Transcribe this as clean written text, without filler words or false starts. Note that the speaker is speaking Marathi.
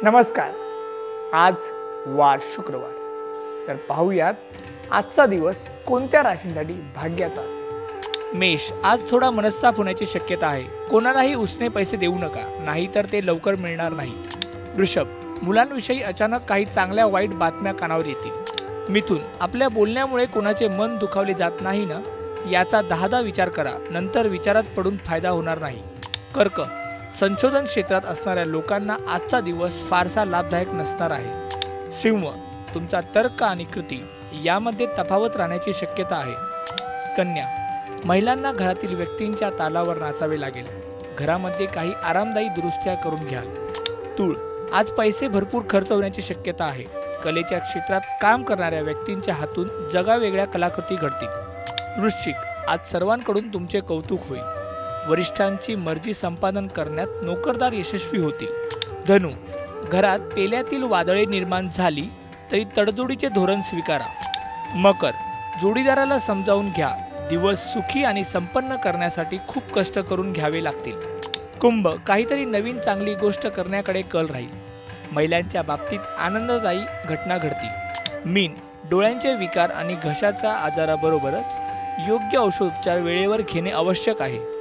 नमस्कार. आज वार शुक्रवार. तर पाहूयात आजचा दिवस कोणत्या राशींसाठी भाग्याचा असेल. मेष, आज थोडा मनस्ताप होण्याची शक्यता आहे. कोणालाही उसने पैसे देऊ नका, नाहीतर ते लवकर मिळणार नाहीत. वृषभ, मुलांविषयी अचानक काही चांगल्या वाईट बातम्या कानावर येतील. मिथुन, आपल्या बोलण्यामुळे कोणाचे मन दुखावले जात नाही ना, याचा 10दा विचार करा, नंतर विचारात पडून फायदा होणार नाही. कर्क, संशोधन क्षेत्रात असणाऱ्या लोकांना आजचा दिवस फारसा लाभदायक नसणार आहे. सिंह, तुमचा तर्क आणि कृती यामध्ये तफावत राहण्याची शक्यता आहे. कन्या, महिलांना घरातील व्यक्तींच्या तालावर नाचावे लागेल. घरामध्ये काही आरामदायी दुरुस्त्या करून घ्याल. तूळ, आज पैसे भरपूर खर्च होण्याची शक्यता आहे. कलेच्या क्षेत्रात काम करणाऱ्या व्यक्तींच्या हातून जगावेगळ्या कलाकृती घडतील. वृश्चिक, आज सर्वांकडून तुमचे कौतुक होईल. वरिष्ठांची मर्जी संपादन करण्यात नोकरदार यशस्वी होतील. धनु, घरात पेल्यातील वादळे निर्माण झाली तरी तडजोडीचे धोरण स्वीकारा. मकर, जोडीदाराला समजावून घ्या. दिवस सुखी आणि संपन्न करण्यासाठी खूप कष्ट करून घ्यावे लागतील. कुंभ, काहीतरी नवीन चांगली गोष्ट करण्याकडे कल राहील. महिलांच्या बाबतीत आनंददायी घटना घडतील. मीन, डोळ्यांचे विकार आणि घशाच्या आजाराबरोबरच योग्य औषधोपचार वेळेवर घेणे आवश्यक आहे.